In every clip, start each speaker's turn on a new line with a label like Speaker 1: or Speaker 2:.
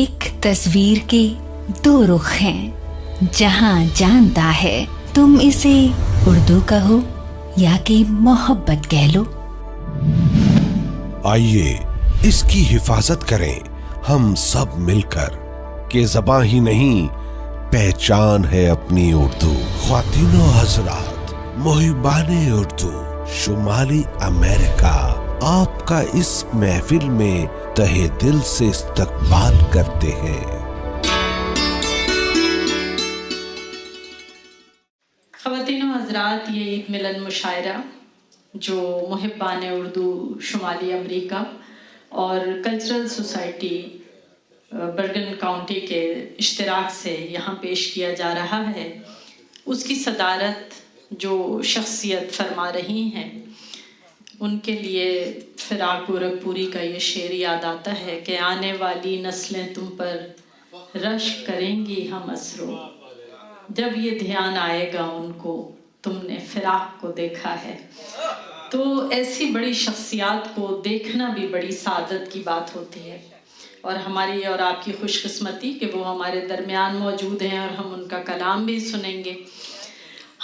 Speaker 1: ایک تصویر کے دو رخ ہیں، جہاں جانتا ہے تم اسے اردو کہو یا کہ محبت کہہ لو۔
Speaker 2: آئیے اس کی حفاظت کریں ہم سب مل کر، کہ زباں ہی نہیں پہچان ہے اپنی اردو۔ خواتین و حضرات، محبان اردو شمالی امریکہ آپ کا اس محفل میں تہہ دل سے استقبال کرتے ہیں۔
Speaker 3: خواتین و حضرات، یہ ایک ملن مشاعرہ جو محبان اردو شمالی امریکہ اور کلچرل سوسائٹی برگن کاؤنٹی کے اشتراک سے یہاں پیش کیا جا رہا ہے، اس کی صدارت جو شخصیت فرما رہی ہیں، ان کے لیے فراق گورکھپوری کا یہ شعر یاد آتا ہے کہ آنے والی نسلیں تم پر رشک کریں گی ہم اسرو، جب یہ دھیان آئے گا ان کو تم نے فراق کو دیکھا ہے۔ تو ایسی بڑی شخصیات کو دیکھنا بھی بڑی سعادت کی بات ہوتی ہے، اور ہماری اور آپ کی خوش قسمتی کہ وہ ہمارے درمیان موجود ہیں اور ہم ان کا کلام بھی سنیں گے۔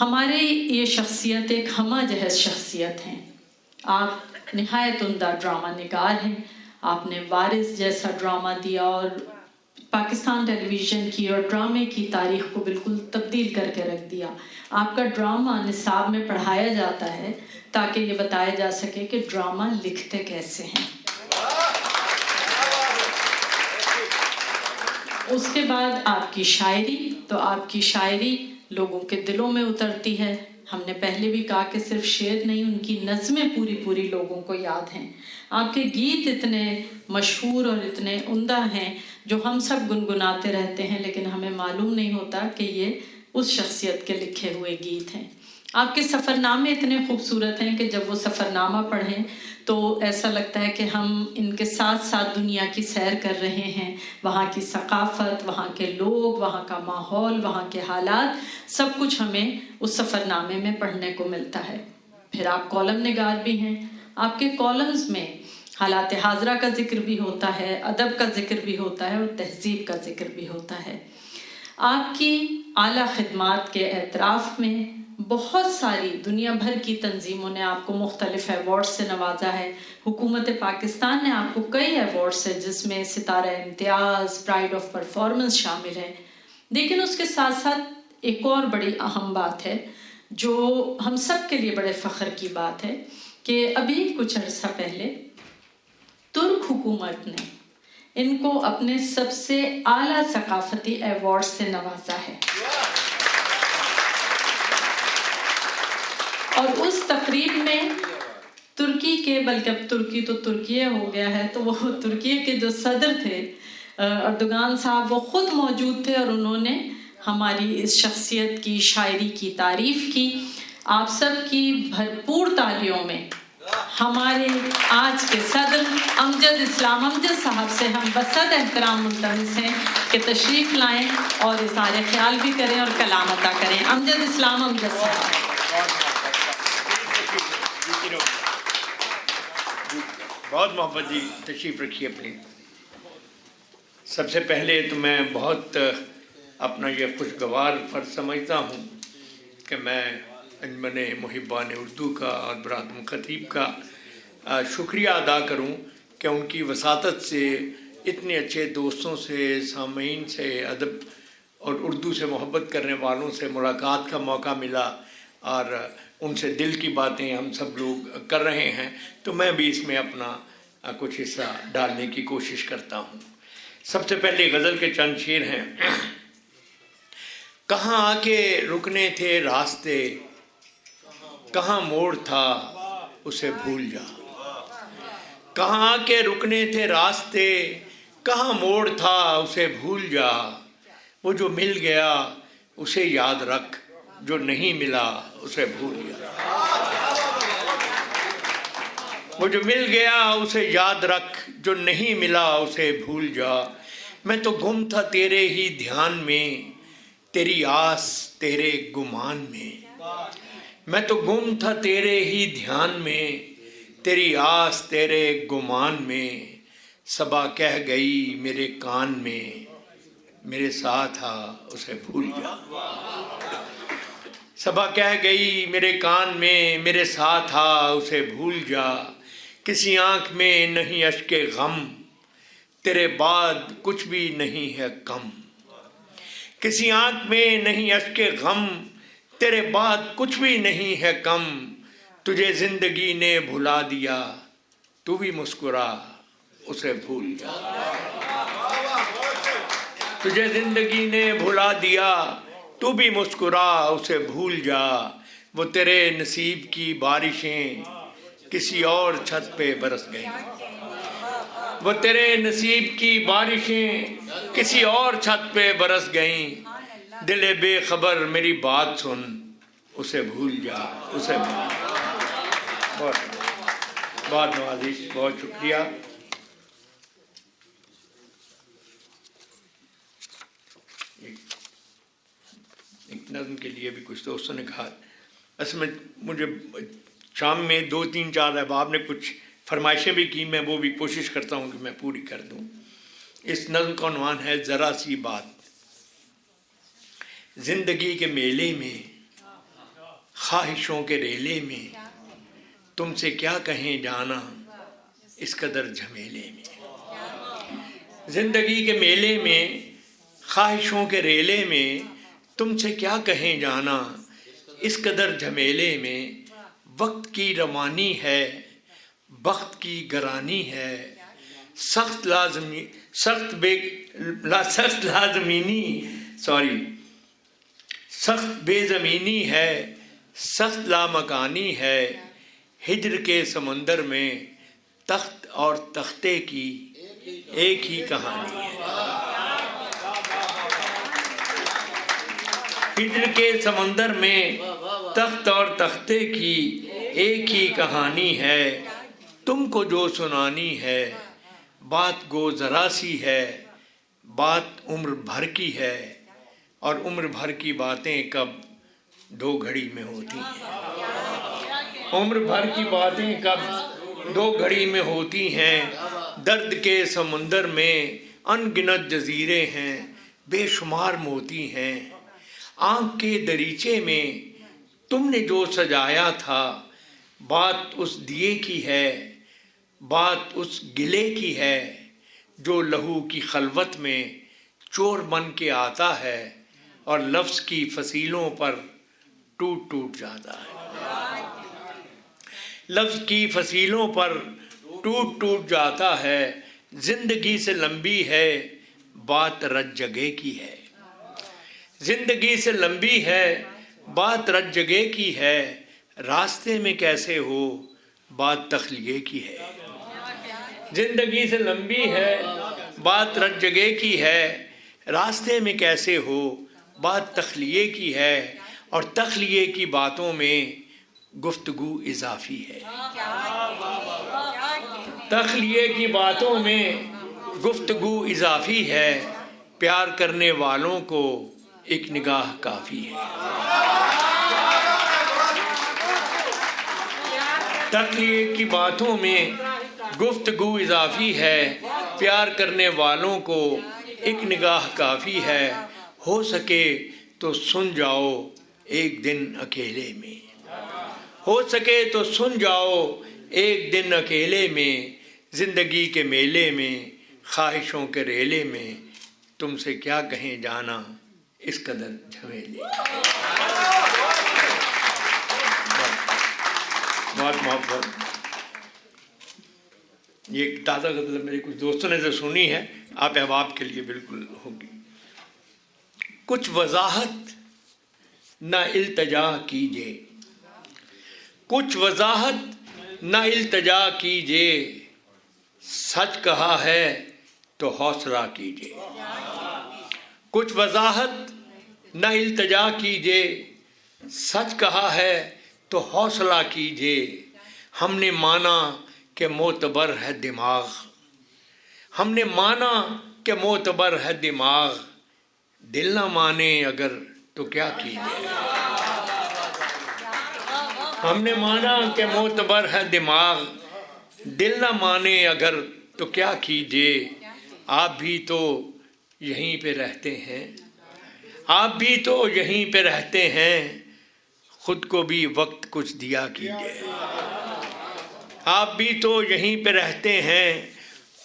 Speaker 3: ہماری یہ شخصیت ایک ہمہ جہز شخصیت ہیں۔ آپ نہایت عمدہ ڈرامہ نگار ہیں، آپ نے وارث جیسا ڈرامہ دیا اور پاکستان ٹیلی ویژن کی اور ڈرامے کی تاریخ کو بالکل تبدیل کر کے رکھ دیا۔ آپ کا ڈرامہ نصاب میں پڑھایا جاتا ہے تاکہ یہ بتایا جا سکے کہ ڈرامہ لکھتے کیسے ہیں۔ اس کے بعد آپ کی شاعری، تو آپ کی شاعری لوگوں کے دلوں میں اترتی ہے۔ ہم نے پہلے بھی کہا کہ صرف شعر نہیں، ان کی نظمیں پوری لوگوں کو یاد ہیں۔ آپ کے گیت اتنے مشہور اور اتنے عمدہ ہیں جو ہم سب گنگناتے رہتے ہیں، لیکن ہمیں معلوم نہیں ہوتا کہ یہ اس شخصیت کے لکھے ہوئے گیت ہیں۔ آپ کے سفر نامے اتنے خوبصورت ہیں کہ جب وہ سفر نامہ پڑھیں تو ایسا لگتا ہے کہ ہم ان کے ساتھ ساتھ دنیا کی سیر کر رہے ہیں، وہاں کی ثقافت، وہاں کے لوگ، وہاں کا ماحول، وہاں کے حالات، سب کچھ ہمیں اس سفر نامے میں پڑھنے کو ملتا ہے۔ پھر آپ کالم نگار بھی ہیں، آپ کے کالمز میں حالات حاضرہ کا ذکر بھی ہوتا ہے، ادب کا ذکر بھی ہوتا ہے اور تہذیب کا ذکر بھی ہوتا ہے۔ آپ کی اعلیٰ خدمات کے اعتراف میں بہت ساری دنیا بھر کی تنظیموں نے آپ کو مختلف ایوارڈ سے نوازا ہے۔ حکومت پاکستان نے آپ کو کئی ایوارڈز ہیں، جس میں ستارہ امتیاز، پرائڈ آف پرفارمنس شامل ہے۔ لیکن اس کے ساتھ ساتھ ایک اور بڑی اہم بات ہے جو ہم سب کے لیے بڑے فخر کی بات ہے کہ ابھی کچھ عرصہ پہلے ترک حکومت نے ان کو اپنے سب سے اعلیٰ ثقافتی ایوارڈ سے نوازا ہے، اور اس تقریب میں ترکی کے، بلکہ اب ترکی تو ترکیہ ہو گیا ہے، تو وہ ترکیہ کے جو صدر تھے اردوغان صاحب، وہ خود موجود تھے اور انہوں نے ہماری اس شخصیت کی شاعری کی تعریف کی۔ آپ سب کی بھرپور تالیوں میں ہمارے آج کے صدر امجد اسلام امجد صاحب سے ہم بصد احترام ملتمس ہیں کہ تشریف لائیں اور اظہار خیال بھی کریں اور کلام عطا کریں۔ امجد اسلام امجد صاحب۔
Speaker 4: بہت محبت جی، تشریف رکھیے اپنی۔ سب سے پہلے تو میں بہت اپنا یہ خوشگوار فرض سمجھتا ہوں کہ میں انجمن محبان اردو کا اور برادر خطیب کا شکریہ ادا کروں کہ ان کی وساطت سے اتنے اچھے دوستوں سے، سامعین سے، ادب اور اردو سے محبت کرنے والوں سے ملاقات کا موقع ملا، اور ان سے دل کی باتیں ہم سب لوگ کر رہے ہیں، تو میں بھی اس میں اپنا کچھ حصہ ڈالنے کی کوشش کرتا ہوں۔ سب سے پہلے غزل کے چند شعر ہیں۔ کہاں آ کے رکنے تھے راستے، کہاں موڑ تھا اسے بھول جا۔ کہاں آ کے رکنے تھے راستے، کہاں موڑ تھا اسے بھول جا۔ وہ جو مل گیا اسے یاد رکھ، جو نہیں ملا اسے بھول جا۔ وہ جو مل گیا اسے یاد رکھ، جو نہیں ملا اسے بھول جا۔ میں تو گم تھا تیرے ہی دھیان میں، تیری آس تیرے گمان میں۔ میں تو گم تھا تیرے ہی دھیان میں، تیری آس تیرے گمان میں۔ صبا کہہ گئی میرے کان میں میرے ساتھ آ اسے بھول جا. صبا کہہ گئی میرے کان میں میرے ساتھ آ اسے بھول جا. کسی آنکھ میں نہیں اشک غم تیرے بعد کچھ بھی نہیں ہے کم. کسی آنکھ میں نہیں اشک غم تیرے بعد کچھ بھی نہیں ہے کم. تجھے زندگی نے بھلا دیا تو بھی مسکرا اسے بھول جا. تجھے زندگی نے بھلا دیا تو بھی مسکرا اسے بھول جا. وہ تیرے نصیب کی بارشیں کسی اور چھت پہ برس گئیں. وہ تیرے نصیب کی بارشیں کسی اور چھت پہ برس گئیں. دل بے خبر میری بات سن اسے بھول جا اسے بھول جا. بہت نوازش، بہت شکریہ. ایک نظم کے لیے بھی کچھ دوستوں نے کہا، اصل میں مجھے شام میں 2-3-4 احباب نے کچھ فرمائشیں بھی کی، میں وہ بھی کوشش کرتا ہوں کہ میں پوری کر دوں. اس نظم کا عنوان ہے ذرا سی بات. زندگی کے میلے میں خواہشوں کے ریلے میں تم سے کیا کہیں جانا اس قدر جھمیلے میں. زندگی کے میلے میں خواہشوں کے ریلے میں تم سے کیا کہیں جانا اس قدر جھمیلے میں. وقت کی روانی ہے بخت کی گرانی ہے سخت بے زمینی ہے سخت لامکانی ہے. ہجر کے سمندر میں تخت اور تختے کی ایک ہی کہانی ہے. ہجر کے سمندر میں تخت اور تختے کی ایک ہی کہانی ہے. تم کو جو سنانی ہے بات گو ذرا سی ہے بات عمر بھر کی ہے. اور عمر بھر کی باتیں کب 2 گھڑی میں ہوتی ہیں. عمر بھر کی باتیں کب 2 گھڑی میں ہوتی ہیں. درد کے سمندر میں ان گنت جزیرے ہیں بے شمار موتی ہیں. آنکھ کے دریچے میں تم نے جو سجایا تھا بات اس دیے کی ہے بات اس گلے کی ہے جو لہو کی خلوت میں چور بن کے آتا ہے اور لفظ کی فصیلوں پر ٹوٹ ٹوٹ جاتا ہے. لفظ کی فصیلوں پر ٹوٹ ٹوٹ جاتا ہے. زندگی سے لمبی ہے بات رت جگہ کی ہے. زندگی سے لمبی ہے بات رت جگہ کی ہے. راستے میں کیسے ہو بات تخلیے کی ہے. زندگی سے لمبی ہے بات رت جگہ کی ہے. راستے میں کیسے ہو بات تخلیے کی ہے. اور تخلیے کی باتوں میں گفتگو اضافی ہے. تخلیے کی باتوں میں گفتگو اضافی ہے. پیار کرنے والوں کو ایک نگاہ کافی ہے. تخلیے کی باتوں میں گفتگو اضافی ہے. پیار کرنے والوں کو ایک نگاہ کافی ہے. ہو سکے تو سن جاؤ ایک دن اکیلے میں. ہو سکے تو سن جاؤ ایک دن اکیلے میں. زندگی کے میلے میں خواہشوں کے ریلے میں تم سے کیا کہیں جانا اس قدر جھمیلے. بہت محبت. یہ تازہ غزل میرے کچھ دوستوں نے جو سنی ہے آپ احباب کے لیے بالکل ہوگی. کچھ وضاحت نہ التجا کیجے کچھ وضاحت نہ التجا کیجے. سچ کہا ہے تو حوصلہ کیجے. کچھ وضاحت نہ التجا کیجے. سچ کہا ہے تو حوصلہ کیجے. ہم نے مانا کہ معتبر ہے دماغ. ہم نے مانا کہ معتبر ہے دماغ. دل نہ مانے اگر تو کیا کیجے. ہم نے مانا کہ معتبر ہے دماغ. دل نہ مانے اگر تو کیا کیجیے، آپ بھی تو یہیں پہ رہتے ہیں، آپ بھی تو یہیں پہ رہتے ہیں، خود کو بھی وقت کچھ دیا کیجیے۔ آپ بھی تو یہیں پہ رہتے ہیں،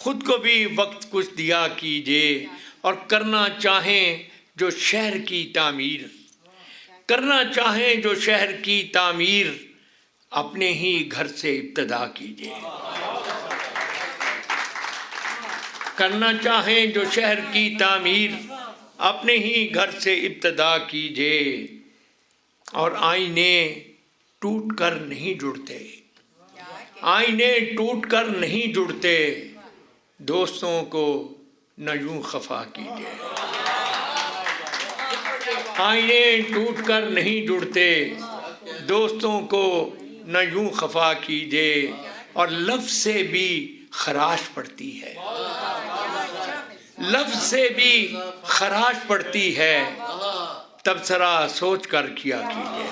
Speaker 4: خود کو بھی وقت کچھ دیا کیجیے، اور کرنا چاہیں جو شہر کی تعمیر، کرنا چاہیں جو شہر کی تعمیر، اپنے ہی گھر سے ابتدا کیجیے۔ کرنا چاہیں جو شہر کی تعمیر، اپنے ہی گھر سے ابتدا کیجیے، اور آئینے ٹوٹ کر نہیں جڑتے، آئینے ٹوٹ کر نہیں جڑتے، دوستوں کو نہ یوں خفا کیجیے۔ آئینے ٹوٹ کر نہیں جڑتے، دوستوں کو نہ یوں خفا کیجیے، اور لفظ سے بھی خراش پڑتی ہے، لفظ سے بھی خراش پڑتی ہے، تبصرہ سوچ کر کیا کیجیے۔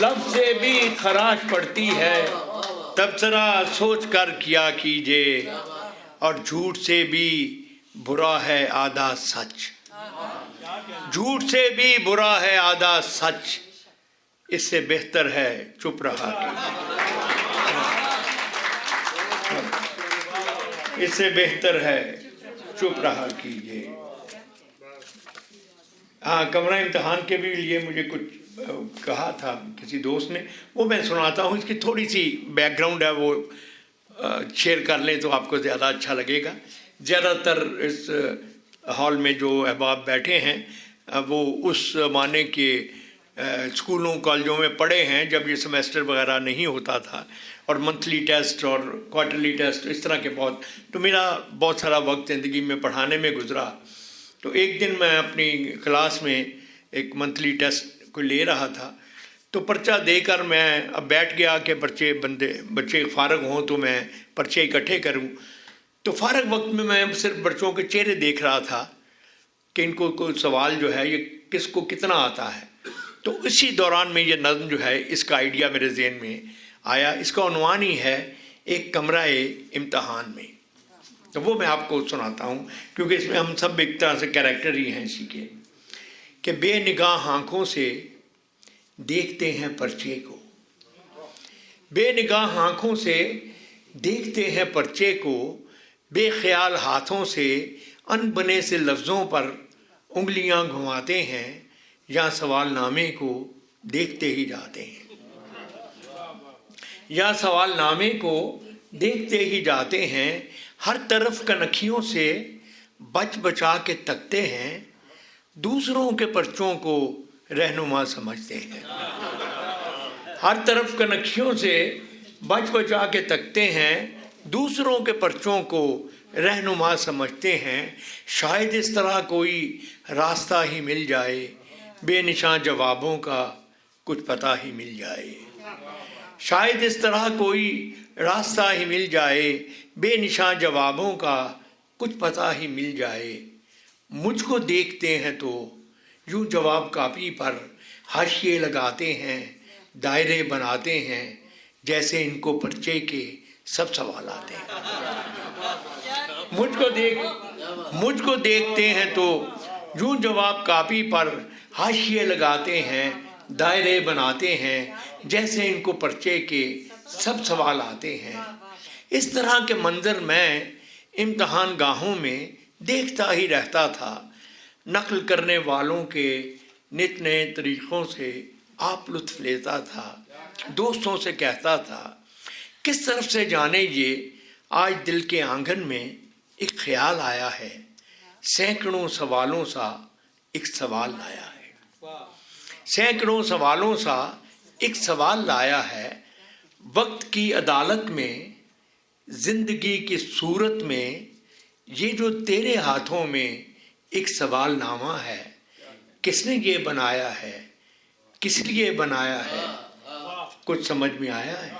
Speaker 4: لفظ سے بھی خراش پڑتی ہے، تبصرہ سوچ کر کیا کیجیے، اور جھوٹ سے بھی برا ہے آدھا سچ، جھوٹ سے بھی برا ہے آدھا سچ، اس سے بہتر ہے چپ رہا کیجیے، اس سے بہتر ہے چپ رہا کیجیے۔ ہاں، کمرہ امتحان کے بھی لیے مجھے کچھ کہا تھا کسی دوست نے، وہ میں سناتا ہوں، اس کی تھوڑی سی بیک گراؤنڈ ہے، وہ شیئر کر لیں تو آپ کو زیادہ اچھا لگے گا۔ زیادہ تر اس ہال میں جو احباب بیٹھے ہیں وہ اس زمانے کے اسکولوں کالجوں میں پڑھے ہیں جب یہ سیمیسٹر وغیرہ نہیں ہوتا تھا، اور منتھلی ٹیسٹ اور کوارٹرلی ٹیسٹ اس طرح کے بہت، تو میرا بہت سارا وقت زندگی میں پڑھانے میں گزرا۔ تو ایک دن میں اپنی کلاس میں ایک منتھلی ٹیسٹ کو لے رہا تھا، تو پرچہ دے کر میں اب بیٹھ گیا کہ بچے فارغ ہوں تو میں پرچے اکٹھے کروں۔ تو فارغ وقت میں صرف بچوں کے چہرے دیکھ رہا تھا کہ ان کو کوئی سوال جو ہے یہ کس کو کتنا آتا ہے۔ تو اسی دوران میں یہ نظم جو ہے اس کا آئیڈیا میرے ذہن میں آیا، اس کا عنوان ہی ہے ایک کمرہ امتحان میں۔ تو وہ میں آپ کو سناتا ہوں، کیونکہ اس میں ہم سب ایک طرح سے کیریکٹر ہی ہیں اسی کے، کہ بے نگاہ آنکھوں سے دیکھتے ہیں پرچے کو، بے نگاہ آنکھوں سے دیکھتے ہیں پرچے کو، بے خیال ہاتھوں سے ان بنے سے لفظوں پر انگلیاں گھماتے ہیں، یا سوال نامے کو دیکھتے ہی جاتے ہیں، یا سوال نامے کو دیکھتے ہی جاتے ہیں، ہر طرف کنکھیوں سے بچ بچا کے تکتے ہیں، دوسروں کے پرچوں کو رہنما سمجھتے ہیں، ہر طرف کنکھیوں سے بچ بچا کے تکتے ہیں، دوسروں کے پرچوں کو رہنما سمجھتے ہیں، شاید اس طرح کوئی راستہ ہی مل جائے، بے نشان جوابوں کا کچھ پتہ ہی مل جائے، شاید اس طرح کوئی راستہ ہی مل جائے، بے نشان جوابوں کا کچھ پتہ ہی مل جائے، مجھ کو دیکھتے ہیں تو یوں جواب کاپی پر حاشیے لگاتے ہیں، دائرے بناتے ہیں، جیسے ان کو پرچے کے سب سوال آتے ہیں۔ مجھ کو دیکھتے ہیں تو یوں جواب کاپی پر حاشیے لگاتے ہیں، دائرے بناتے ہیں، جیسے ان کو پرچے کے سب سوال آتے ہیں۔ اس طرح کے منظر میں امتحان گاہوں میں دیکھتا ہی رہتا تھا، نقل کرنے والوں کے نت نئے طریقوں سے آپ لطف لیتا تھا، دوستوں سے کہتا تھا کس طرف سے جانے یہ آج دل کے آنگن میں ایک خیال آیا ہے، سینکڑوں سوالوں سا ایک سوال لایا ہے، سینکڑوں سوالوں سا ایک سوال لایا ہے، وقت کی عدالت میں زندگی کی صورت میں یہ جو تیرے ہاتھوں میں ایک سوال نامہ ہے، کس نے یہ بنایا ہے، کس لیے بنایا ہے، کچھ سمجھ میں آیا ہے؟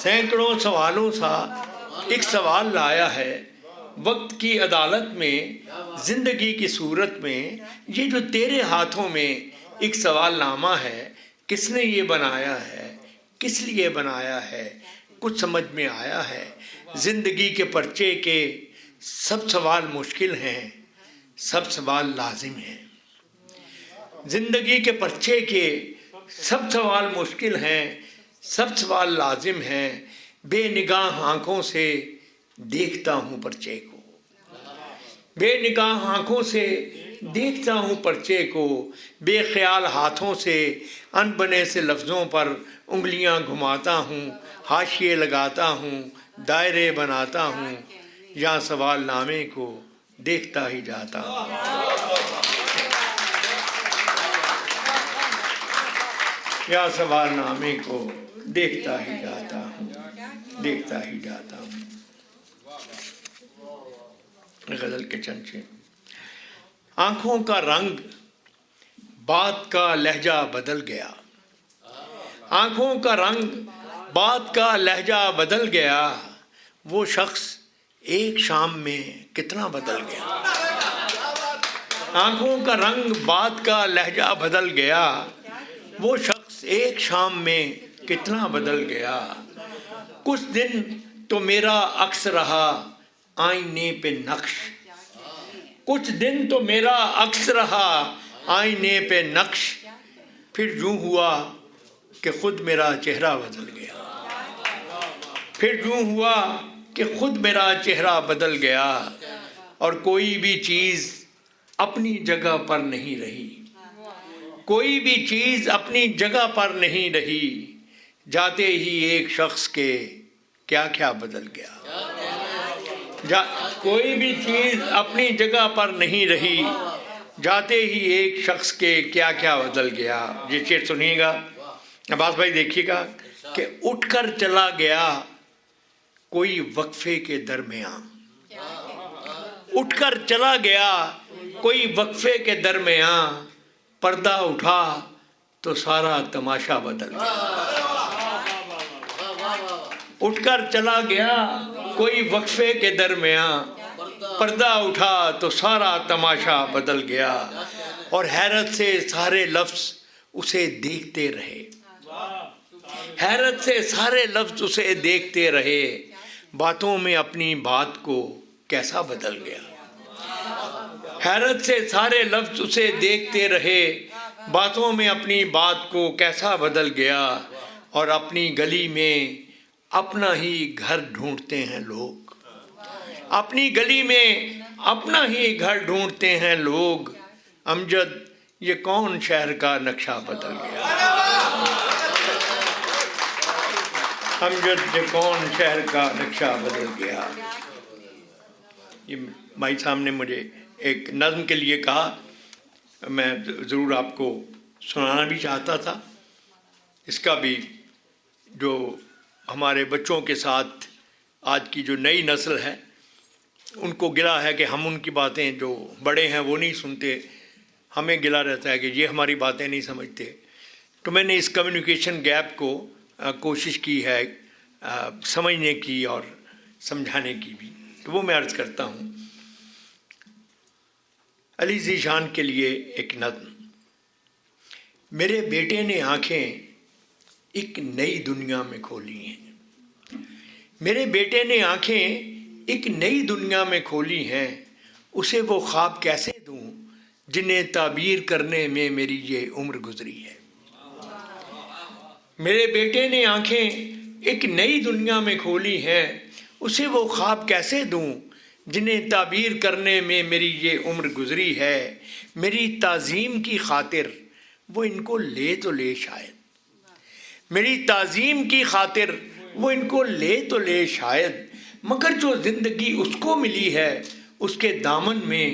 Speaker 4: سینکڑوں سوالوں سا ایک سوال لایا ہے، وقت کی عدالت میں زندگی کی صورت میں یہ جو تیرے ہاتھوں میں ایک سوال نامہ ہے، کس نے یہ بنایا ہے، کس لیے بنایا ہے، کچھ سمجھ میں آیا ہے؟ زندگی کے پرچے کے سب سوال مشکل ہیں، سب سوال لازم ہیں۔ زندگی کے پرچے کے سب سوال مشکل ہیں، سب سوال لازم ہیں۔ بے نگاہ آنکھوں سے دیکھتا ہوں پرچے کو، بے نگاہ آنکھوں سے دیکھتا ہوں پرچے کو، بے خیال ہاتھوں سے ان بنے سے لفظوں پر انگلیاں گھماتا ہوں، حاشیے لگاتا ہوں، دائرے بناتا ہوں، یا سوال نامے کو دیکھتا ہی جاتا ہوں۔ یا سوال نامے کو دیکھتا ہی جاتا ہوں، دیکھتا ہی جاتا ہوں۔ غزل کے چنچے۔ آنکھوں کا رنگ بات کا لہجہ بدل گیا، آنکھوں کا رنگ بات کا لہجہ بدل گیا، وہ شخص ایک شام میں کتنا بدل گیا۔ آنکھوں کا رنگ بات کا لہجہ بدل گیا، وہ شخص ایک شام میں کتنا بدل گیا۔ کچھ دن تو میرا عکس رہا آئینے پہ نقش، کچھ دن تو میرا عکس رہا آئینے پہ نقش، پھر یوں ہوا کہ خود میرا چہرہ بدل گیا، پھر یوں ہوا کہ خود میرا چہرہ بدل گیا، اور کوئی بھی چیز اپنی جگہ پر نہیں رہی، کوئی بھی چیز اپنی جگہ پر نہیں رہی، جاتے ہی ایک شخص کے کیا کیا بدل گیا۔ کوئی بھی چیز اپنی جگہ پر نہیں رہی، جاتے ہی ایک شخص کے کیا کیا بدل گیا۔ یہ شعر سنیے گا عباس بھائی، دیکھیے گا کہ اٹھ کر چلا گیا کوئی وقفے کے درمیان، اٹھ کر چلا گیا کوئی وقفے کے درمیان، پردہ اٹھا تو سارا تماشا بدل گیا۔ اٹھ کر چلا گیا کوئی وقفے کے درمیان، پردہ اٹھا تو سارا تماشا بدل گیا، اور حیرت سے سارے لفظ اسے دیکھتے رہے، حیرت سے سارے لفظ اسے دیکھتے رہے، باتوں میں اپنی بات کو کیسا بدل گیا۔ حیرت سے سارے لفظ اسے دیکھتے رہے، باتوں میں اپنی بات کو کیسا بدل گیا، اور اپنی گلی میں اپنا ہی گھر ڈھونڈتے ہیں لوگ، اپنی گلی میں اپنا ہی گھر ڈھونڈتے ہیں لوگ، امجد یہ کون شہر کا نقشہ بدل گیا، امجد یہ کون شہر کا نقشہ بدل گیا۔ یہ بھائی صاحب نے مجھے ایک نظم کے لیے کہا، میں ضرور آپ کو سنانا بھی چاہتا تھا۔ اس کا بھی جو ہمارے بچوں کے ساتھ آج کی جو نئی نسل ہے ان کو گلا ہے کہ ہم ان کی باتیں جو بڑے ہیں وہ نہیں سنتے، ہمیں گلا رہتا ہے کہ یہ ہماری باتیں نہیں سمجھتے۔ تو میں نے اس کمیونیکیشن گیپ کو کوشش کی ہے سمجھنے کی اور سمجھانے کی بھی، تو وہ میں عرض کرتا ہوں۔ علی ذیشان کے لیے ایک نظم۔ میرے بیٹے نے آنکھیں ایک نئی دنیا میں کھولی ہیں، میرے بیٹے نے آنکھیں ایک نئی دنیا میں کھولی ہیں، اسے وہ خواب کیسے دوں جنہیں تعبیر کرنے میں میری یہ عمر گزری ہے۔ میرے بیٹے نے آنکھیں ایک نئی دنیا میں کھولی ہیں، اسے وہ خواب کیسے دوں جنہیں تعبیر کرنے میں میری یہ عمر گزری ہے۔ میری تعظیم کی خاطر وہ ان کو لے تو لے شاید، میری تعظیم کی خاطر وہ ان کو لے تو لے شاید، مگر جو زندگی اس کو ملی ہے اس کے دامن میں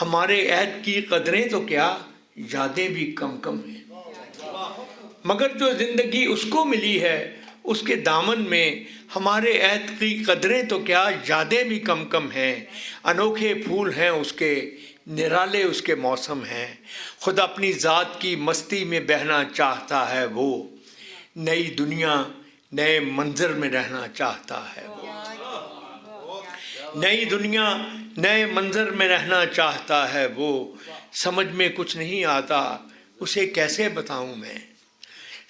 Speaker 4: ہمارے عہد کی قدریں تو کیا یادیں بھی کم کم ہیں۔ مگر جو زندگی اس کو ملی ہے اس کے دامن میں ہمارے عہد کی قدریں تو کیا یادیں بھی کم کم ہیں۔ انوکھے پھول ہیں اس کے، نرالے اس کے موسم ہیں، خود اپنی ذات کی مستی میں بہنا چاہتا ہے وہ، نئی دنیا نئے منظر میں رہنا چاہتا ہے وہ، نئی دنیا نئے منظر میں رہنا چاہتا ہے وہ۔ سمجھ میں کچھ نہیں آتا اسے کیسے بتاؤں میں،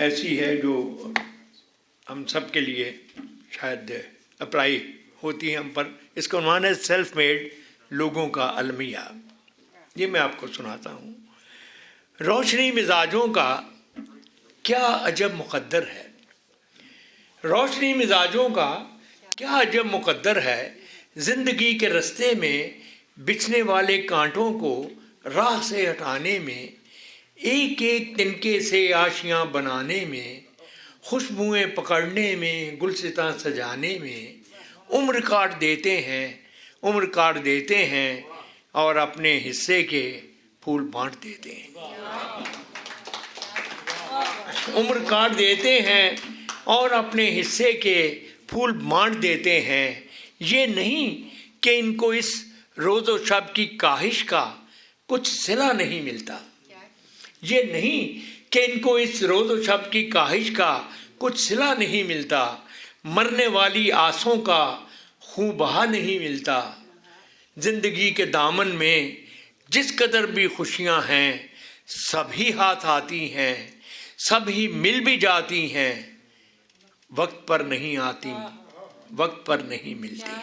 Speaker 4: ایسی ہے جو ہم سب کے لیے شاید اپلائی ہوتی ہے ہم پر. اس کا عنوان ہے سیلف میڈ لوگوں کا المیہ. یہ میں آپ کو سناتا ہوں. روشنی مزاجوں کا کیا عجب مقدر ہے. روشنی مزاجوں کا کیا عجب مقدر ہے. زندگی کے رستے میں بچھنے والے کانٹوں کو راہ سے ہٹانے میں، ایک ایک تنکے سے آشیاں بنانے میں، خوشبوئیں پکڑنے میں، گلستاں سجانے میں عمر کاٹ دیتے ہیں اور اپنے حصے کے پھول بانٹ دیتے ہیں. عمر کاٹ دیتے ہیں اور اپنے حصے کے پھول بانٹ دیتے ہیں. یہ نہیں کہ ان کو اس روز و شب کی کاہش کا کچھ صلہ نہیں ملتا. یہ نہیں کہ ان کو اس روز و شب کی کاہش کا کچھ صلہ نہیں ملتا. مرنے والی آسوں کا خون بہا نہیں ملتا. زندگی کے دامن میں جس قدر بھی خوشیاں ہیں سب ہی ہاتھ آتی ہیں، سب ہی مل بھی جاتی ہیں، وقت پر نہیں آتی، وقت پر نہیں ملتی.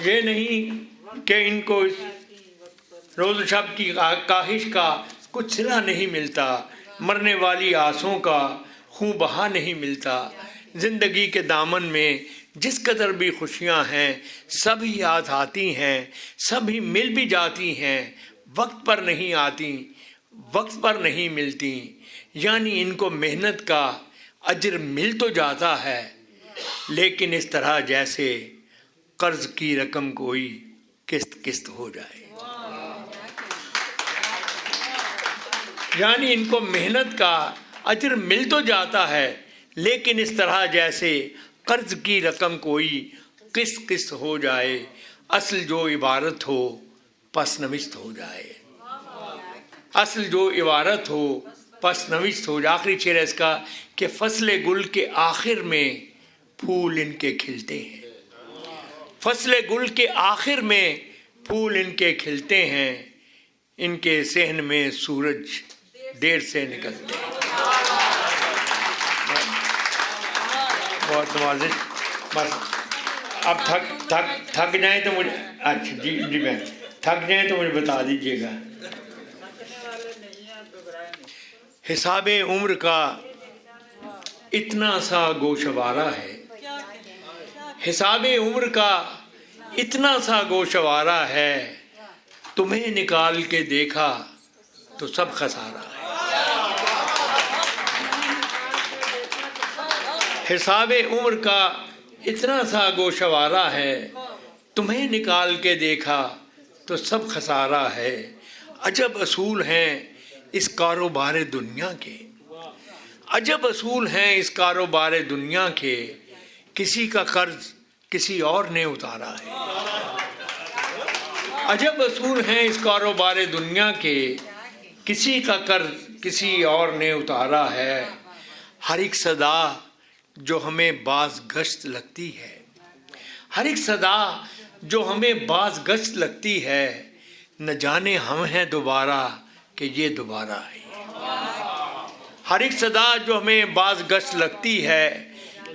Speaker 4: یہ نہیں کہ ان کو اس روز و شب کی کاہش کا کچھ صلہ نہیں ملتا. مرنے والی آسوں کا خون بہا نہیں ملتا. زندگی کے دامن میں جس قدر بھی خوشیاں ہیں سب ہی ہاتھ آتی ہیں، سب ہی مل بھی جاتی ہیں، وقت پر نہیں آتی، وقت پر نہیں ملتی. یعنی ان کو محنت کا اجر مل تو جاتا ہے، لیکن اس طرح جیسے قرض کی رقم کوئی قسط ہو جائے. یعنی ان کو محنت کا اجر مل تو جاتا ہے، لیکن اس طرح جیسے قرض کی رقم کوئی قسط ہو جائے. اصل جو عبارت ہو پس نوشت ہو جائے. اصل جو عبارت ہو پس نوشت ہو جائے. آخری شعر ہے اس کا کہ فصل گل کے آخر میں پھول ان کے کھلتے ہیں. فصل گل کے آخر میں پھول ان کے کھلتے ہیں. ان کے صحن میں سورج دیر سے نکلتے ہیں. بہت نوازش. بس اب تھک جائیں تو مجھے اچھا جی میں تھک جائیں تو مجھے بتا دیجیے گا. حساب عمر کا اتنا سا گوشوارہ ہے. حساب عمر کا اتنا سا گوشوارہ ہے. تمہیں نکال کے دیکھا تو سب خسارہ ہے. حساب عمر کا اتنا سا گوشوارہ ہے. تمہیں نکال کے دیکھا تو سب خسارہ ہے. عجب اصول ہیں اس کاروبار دنیا کے. عجب اصول ہیں اس کاروبار دنیا کے. کسی کا قرض کسی اور نے اتارا ہے. عجب اصول ہیں اس کاروبار دنیا کے. کسی کا قرض کسی اور نے اتارا ہے. ہر ایک صدا جو ہمیں باز گشت لگتی ہے، ہر ایک صدا جو ہمیں باز گشت لگتی ہے، نہ جانے ہم ہیں دوبارہ کہ یہ دوبارہ ہے. ہر ایک صدا جو ہمیں باز گشت لگتی ہے،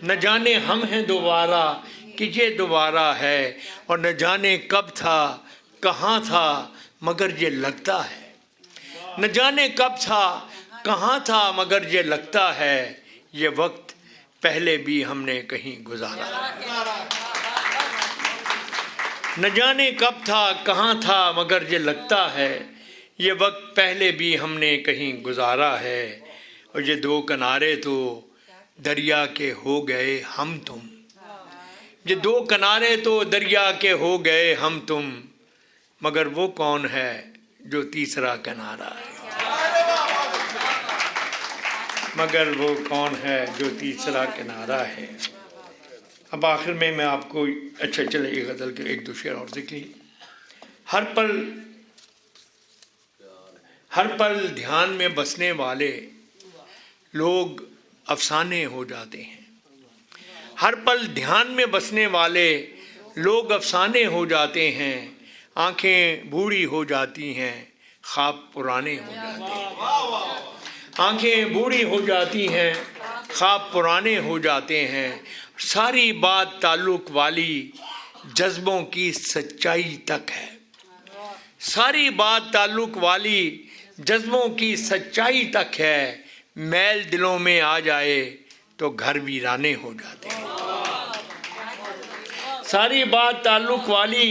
Speaker 4: نہ جانے ہم ہیں دوبارہ کہ یہ دوبارہ ہے. اور نہ جانے کب تھا کہاں تھا مگر یہ لگتا ہے. نہ جانے کب تھا کہاں تھا مگر یہ لگتا ہے. یہ وقت پہلے بھی ہم نے کہیں گزارا ہے. نہ جانے کب تھا کہاں تھا مگر یہ لگتا ہے. یہ وقت پہلے بھی ہم نے کہیں گزارا ہے. اور یہ دو کنارے تو دریا کے ہو گئے ہم تم. یہ دو کنارے تو دریا کے ہو گئے ہم تم. مگر وہ کون ہے جو تیسرا کنارہ ہے. مگر وہ کون ہے جو تیسرا کنارہ ہے. اب آخر میں آپ کو اچھا چلے یہ غزل کے ایک دو شعر اور ذکر لیے. ہر پل دھیان میں بسنے والے لوگ افسانے ہو جاتے ہیں. ہر پل دھیان میں بسنے والے لوگ افسانے ہو جاتے ہیں. آنکھیں بوڑھی ہو جاتی ہیں، خواب پرانے ہو جاتے ہیں، آنکھیں بوڑھی ہو جاتی ہیں، خواب پرانے ہو جاتے ہیں، ساری بات تعلق والی جذبوں کی سچائی تک ہے، ساری بات تعلق والی جذبوں کی سچائی تک ہے، میل دلوں میں آ جائے تو گھر ویرانے ہو جاتے ہیں، ساری بات تعلق والی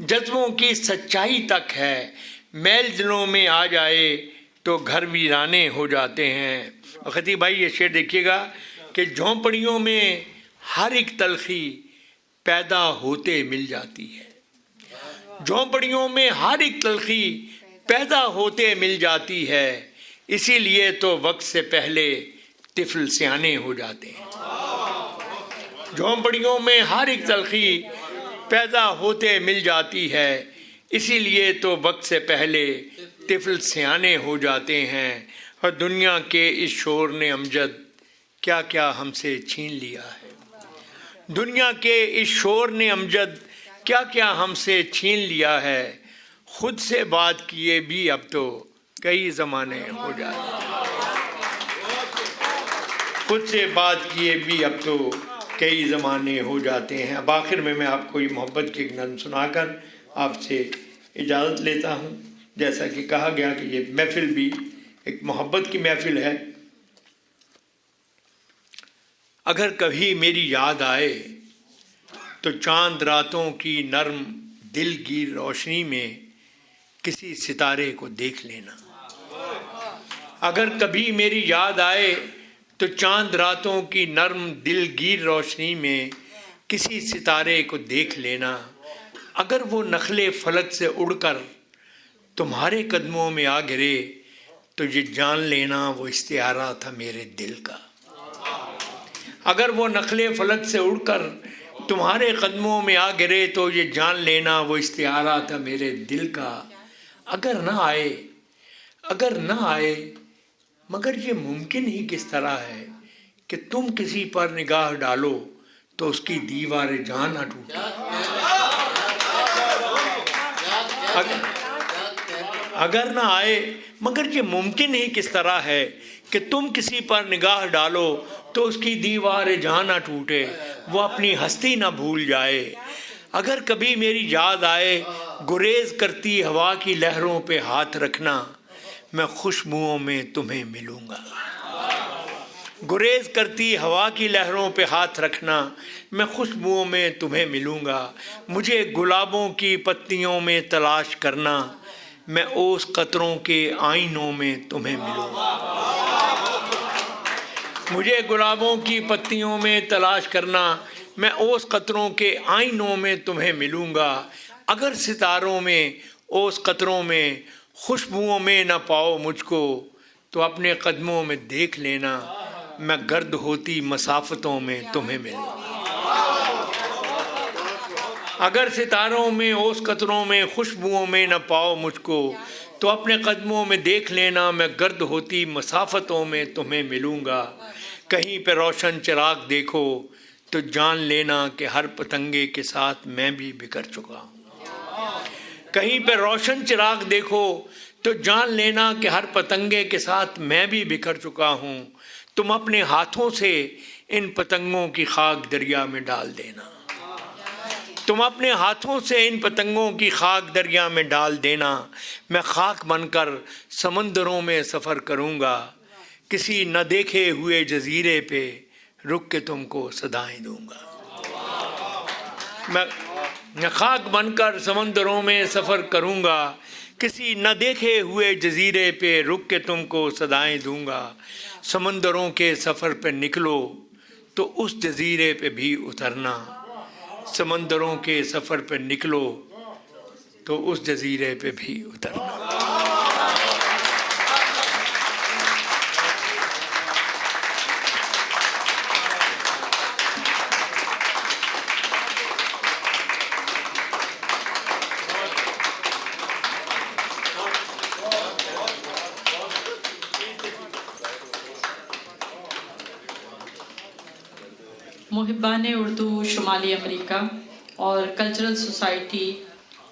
Speaker 4: جذبوں کی سچائی تک ہے، میل دلوں میں آ جائے تو گھر ویرانے ہو جاتے ہیں۔ خطیب بھائی یہ شعر دیکھیے گا کہ جھونپڑیوں میں ہر ایک تلخی پیدا ہوتے مل جاتی ہے، جھونپڑیوں میں ہر ایک تلخی پیدا ہوتے مل جاتی ہے، اسی لیے تو وقت سے پہلے طفل سیانے ہو جاتے ہیں، جھونپڑیوں میں ہر ایک تلخی پیدا ہوتے مل جاتی ہے، اسی لیے تو وقت سے پہلے طفل سیانے ہو جاتے ہیں، اور دنیا کے اس شور نے امجد کیا کیا ہم سے چھین لیا ہے، دنیا کے اس شور نے امجد کیا کیا ہم سے چھین لیا ہے، خود سے بات کیے بھی اب تو کئی زمانے ہو جاتے ہیں، خود سے بات کیے بھی اب تو کئی زمانے ہو جاتے ہیں۔ اب آخر میں آپ کو یہ محبت کی ایک نظم سنا کر آپ سے اجازت لیتا ہوں۔ جیسا کہ کہا گیا کہ یہ محفل بھی ایک محبت کی محفل ہے۔ اگر کبھی میری یاد آئے تو چاند راتوں کی نرم دل گیر روشنی میں کسی ستارے کو دیکھ لینا، اگر کبھی میری یاد آئے تو چاند راتوں کی نرم دل گیر روشنی میں کسی ستارے کو دیکھ لینا، اگر وہ نخلے فلک سے اڑ کر تمہارے قدموں میں آ گرے تو یہ جان لینا وہ استعارہ تھا میرے دل کا، اگر وہ نخلے فلک سے اڑ کر تمہارے قدموں میں آ گرے تو یہ جان لینا وہ استعارہ تھا میرے دل کا، اگر نہ آئے مگر یہ ممکن ہی کس طرح ہے کہ تم کسی پر نگاہ ڈالو تو اس کی دیوار جان نہ ٹوٹے، اگر نہ آئے مگر یہ ممکن ہی کس طرح ہے کہ تم کسی پر نگاہ ڈالو تو اس کی دیوار جان نہ ٹوٹے، وہ اپنی ہستی نہ بھول جائے، اگر کبھی میری یاد آئے گریز کرتی ہوا کی لہروں پہ ہاتھ رکھنا، میں خوشبوؤں میں تمہیں ملوں گا، گریز کرتی ہوا کی لہروں پہ ہاتھ رکھنا، میں خوشبوؤں میں تمہیں ملوں گا، مجھے گلابوں کی پتیوں میں تلاش کرنا، میں اوس قطروں کے آئینوں میں تمہیں ملوں گا، مجھے گلابوں کی پتیوں میں تلاش کرنا، میں اوس قطروں کے آئینوں میں تمہیں ملوں گا، اگر ستاروں میں اوس قطروں میں خوشبوؤں میں نہ پاؤ مجھ کو تو اپنے قدموں میں دیکھ لینا، میں گرد ہوتی مسافتوں میں تمہیں ملوں گا، اگر ستاروں میں اوس قطروں میں خوشبوؤں میں نہ پاؤ مجھ کو تو اپنے قدموں میں دیکھ لینا، میں گرد ہوتی مسافتوں میں تمہیں ملوں گا، کہیں پہ روشن چراغ دیکھو تو جان لینا کہ ہر پتنگے کے ساتھ میں بھی بکھر چکا ہوں، کہیں پہ روشن چراغ دیکھو تو جان لینا کہ ہر پتنگے کے ساتھ میں بھی بکھر چکا ہوں، تم اپنے ہاتھوں سے ان پتنگوں کی خاک دریا میں ڈال دینا، تم اپنے ہاتھوں سے ان پتنگوں کی خاک دریا میں ڈال دینا، میں خاک بن کر سمندروں میں سفر کروں گا، کسی نہ دیکھے ہوئے جزیرے پہ رک کے تم کو صدائیں دوں گا، میں خاک بن کر سمندروں میں سفر کروں گا، کسی نہ دیکھے ہوئے جزیرے پہ رک کے تم کو صدائیں دوں گا، سمندروں کے سفر پہ نکلو تو اس جزیرے پہ بھی اترنا، سمندروں کے سفر پہ نکلو تو اس جزیرے پہ بھی اترنا۔
Speaker 3: محبان اردو شمالی امریکہ اور cultural society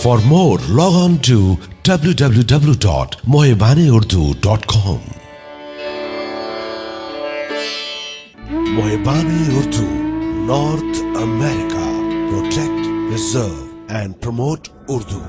Speaker 2: For more, log on to www.mohibaneurdu.com. Mohibane Urdu, North America. Protect, preserve and promote Urdu.